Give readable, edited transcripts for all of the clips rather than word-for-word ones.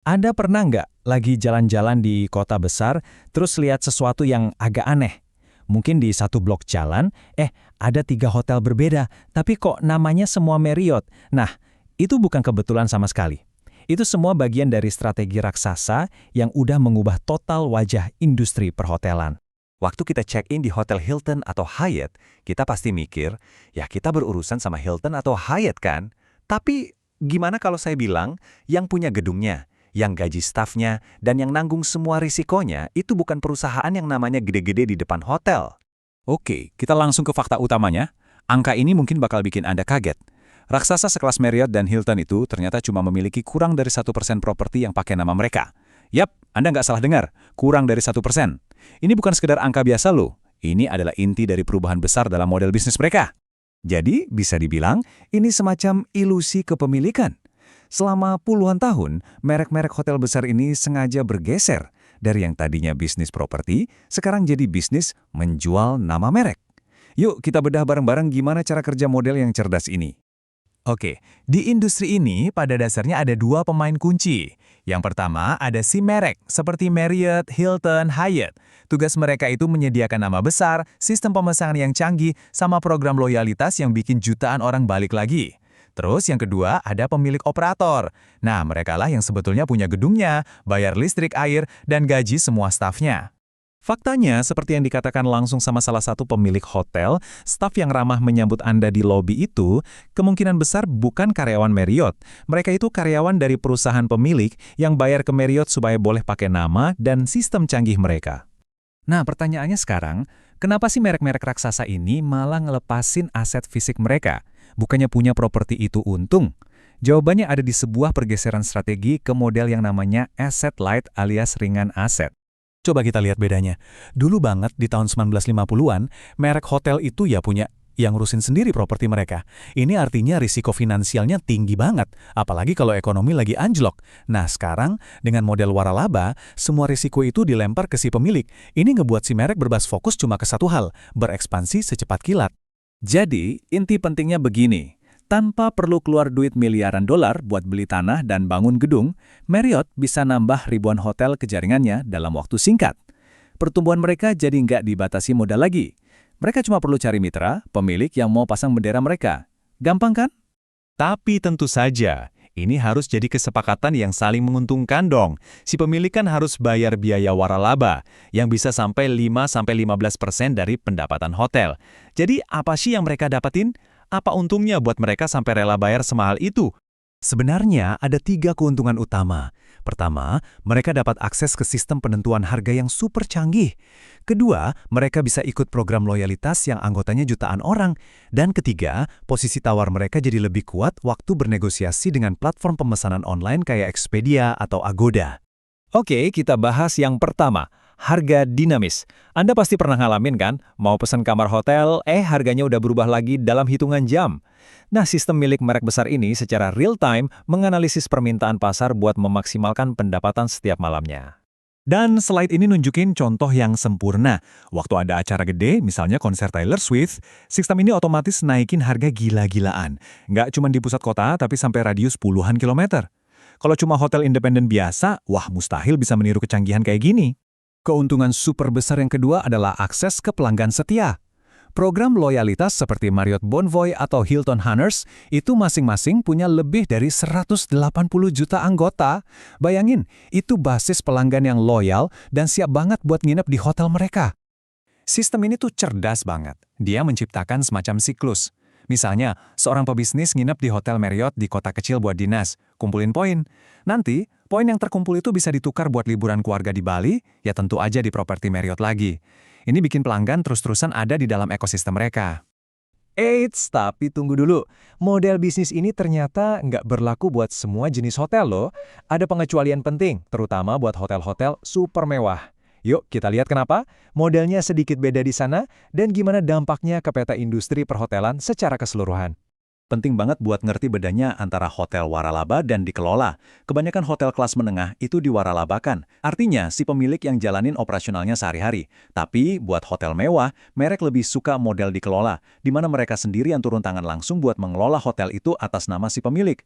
Anda pernah nggak lagi jalan-jalan di kota besar, terus lihat sesuatu yang agak aneh? Mungkin di satu blok jalan, ada 3 hotel berbeda, tapi kok namanya semua Marriott? Nah, itu bukan kebetulan sama sekali. Itu semua bagian dari strategi raksasa yang udah mengubah total wajah industri perhotelan. Waktu kita check-in di Hotel Hilton atau Hyatt, kita pasti mikir, ya kita berurusan sama Hilton atau Hyatt kan? Tapi gimana kalau saya bilang, yang punya gedungnya, yang gaji stafnya, dan yang nanggung semua risikonya, itu bukan perusahaan yang namanya gede-gede di depan hotel. Oke, kita langsung ke fakta utamanya. Angka ini mungkin bakal bikin Anda kaget. Raksasa sekelas Marriott dan Hilton itu ternyata cuma memiliki kurang dari 1% properti yang pakai nama mereka. Yap, Anda nggak salah dengar, kurang dari 1%. Ini bukan sekedar angka biasa loh. Ini adalah inti dari perubahan besar dalam model bisnis mereka. Jadi, bisa dibilang, ini semacam ilusi kepemilikan. Selama puluhan tahun, merek-merek hotel besar ini sengaja bergeser dari yang tadinya bisnis properti, sekarang jadi bisnis menjual nama merek. Yuk kita bedah bareng-bareng gimana cara kerja model yang cerdas ini. Oke, di industri ini pada dasarnya ada 2 pemain kunci. Yang pertama ada si merek, seperti Marriott, Hilton, Hyatt. Tugas mereka itu menyediakan nama besar, sistem pemesanan yang canggih, sama program loyalitas yang bikin jutaan orang balik lagi. Terus yang kedua ada pemilik operator. Nah, merekalah yang sebetulnya punya gedungnya, bayar listrik, air, dan gaji semua stafnya. Faktanya, seperti yang dikatakan langsung sama salah satu pemilik hotel, staf yang ramah menyambut Anda di lobi itu, kemungkinan besar bukan karyawan Marriott. Mereka itu karyawan dari perusahaan pemilik yang bayar ke Marriott supaya boleh pakai nama dan sistem canggih mereka. Nah, pertanyaannya sekarang, kenapa sih merek-merek raksasa ini malah ngelepasin aset fisik mereka? Bukannya punya properti itu untung? Jawabannya ada di sebuah pergeseran strategi ke model yang namanya asset light alias ringan aset. Coba kita lihat bedanya. Dulu banget di tahun 1950-an, merek hotel itu ya punya yang ngurusin sendiri properti mereka. Ini artinya risiko finansialnya tinggi banget, apalagi kalau ekonomi lagi anjlok. Nah sekarang, dengan model waralaba, semua risiko itu dilempar ke si pemilik. Ini ngebuat si merek berbasis fokus cuma ke satu hal, berekspansi secepat kilat. Jadi, inti pentingnya begini. Tanpa perlu keluar duit miliaran dolar buat beli tanah dan bangun gedung, Marriott bisa nambah ribuan hotel ke jaringannya dalam waktu singkat. Pertumbuhan mereka jadi nggak dibatasi modal lagi. Mereka cuma perlu cari mitra, pemilik yang mau pasang bendera mereka. Gampang kan? Tapi tentu saja, ini harus jadi kesepakatan yang saling menguntungkan dong. Si pemilik kan harus bayar biaya waralaba, yang bisa sampai 5-15% dari pendapatan hotel. Jadi apa sih yang mereka dapatin? Apa untungnya buat mereka sampai rela bayar semahal itu? Sebenarnya ada 3 keuntungan utama. Pertama, mereka dapat akses ke sistem penentuan harga yang super canggih. Kedua, mereka bisa ikut program loyalitas yang anggotanya jutaan orang. Dan ketiga, posisi tawar mereka jadi lebih kuat waktu bernegosiasi dengan platform pemesanan online kayak Expedia atau Agoda. Oke, kita bahas yang pertama, harga dinamis. Anda pasti pernah ngalamin kan, mau pesan kamar hotel, harganya udah berubah lagi dalam hitungan jam. Nah, sistem milik merek besar ini secara real-time menganalisis permintaan pasar buat memaksimalkan pendapatan setiap malamnya. Dan slide ini nunjukin contoh yang sempurna. Waktu ada acara gede, misalnya konser Taylor Swift, sistem ini otomatis naikin harga gila-gilaan. Nggak cuma di pusat kota, tapi sampai radius puluhan kilometer. Kalau cuma hotel independen biasa, wah mustahil bisa meniru kecanggihan kayak gini. Keuntungan super besar yang kedua adalah akses ke pelanggan setia. Program loyalitas seperti Marriott Bonvoy atau Hilton Honors itu masing-masing punya lebih dari 180 juta anggota. Bayangin, itu basis pelanggan yang loyal dan siap banget buat nginep di hotel mereka. Sistem ini tuh cerdas banget. Dia menciptakan semacam siklus. Misalnya, seorang pebisnis nginep di Hotel Marriott di kota kecil buat dinas, kumpulin poin. Nanti, poin yang terkumpul itu bisa ditukar buat liburan keluarga di Bali, ya tentu aja di properti Marriott lagi. Ini bikin pelanggan terus-terusan ada di dalam ekosistem mereka. Eits, tapi tunggu dulu. Model bisnis ini ternyata nggak berlaku buat semua jenis hotel loh. Ada pengecualian penting, terutama buat hotel-hotel super mewah. Yuk kita lihat kenapa, modelnya sedikit beda di sana, dan gimana dampaknya ke peta industri perhotelan secara keseluruhan. Penting banget buat ngerti bedanya antara hotel waralaba dan dikelola. Kebanyakan hotel kelas menengah itu diwaralabakan. Artinya, si pemilik yang jalanin operasionalnya sehari-hari. Tapi, buat hotel mewah, merek lebih suka model dikelola, di mana mereka sendiri yang turun tangan langsung buat mengelola hotel itu atas nama si pemilik.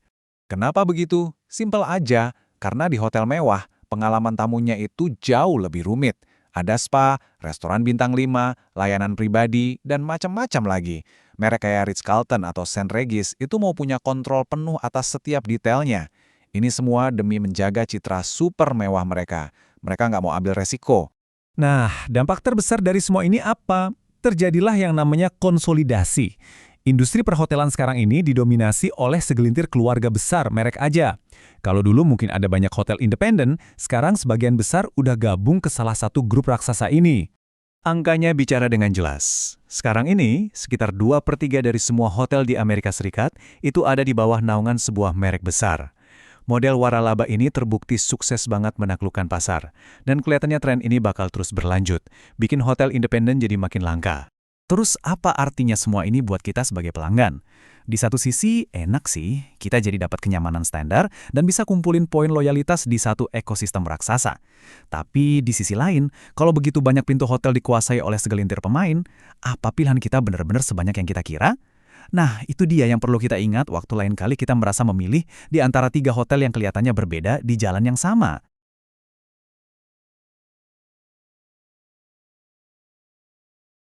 Kenapa begitu? Simpel aja. Karena di hotel mewah, pengalaman tamunya itu jauh lebih rumit. Ada spa, restoran bintang 5, layanan pribadi, dan macam-macam lagi. Merek kayak Ritz-Carlton atau St. Regis itu mau punya kontrol penuh atas setiap detailnya. Ini semua demi menjaga citra super mewah mereka. Mereka nggak mau ambil resiko. Nah, dampak terbesar dari semua ini apa? Terjadilah yang namanya konsolidasi. Industri perhotelan sekarang ini didominasi oleh segelintir keluarga besar merek aja. Kalau dulu mungkin ada banyak hotel independen, sekarang sebagian besar udah gabung ke salah satu grup raksasa ini. Angkanya bicara dengan jelas. Sekarang ini, sekitar 2/3 dari semua hotel di Amerika Serikat itu ada di bawah naungan sebuah merek besar. Model waralaba ini terbukti sukses banget menaklukkan pasar. Dan kelihatannya tren ini bakal terus berlanjut, bikin hotel independen jadi makin langka. Terus apa artinya semua ini buat kita sebagai pelanggan? Di satu sisi, enak sih, kita jadi dapat kenyamanan standar dan bisa kumpulin poin loyalitas di satu ekosistem raksasa. Tapi di sisi lain, kalau begitu banyak pintu hotel dikuasai oleh segelintir pemain, apa pilihan kita benar-benar sebanyak yang kita kira? Nah, itu dia yang perlu kita ingat waktu lain kali kita merasa memilih di antara 3 hotel yang kelihatannya berbeda di jalan yang sama.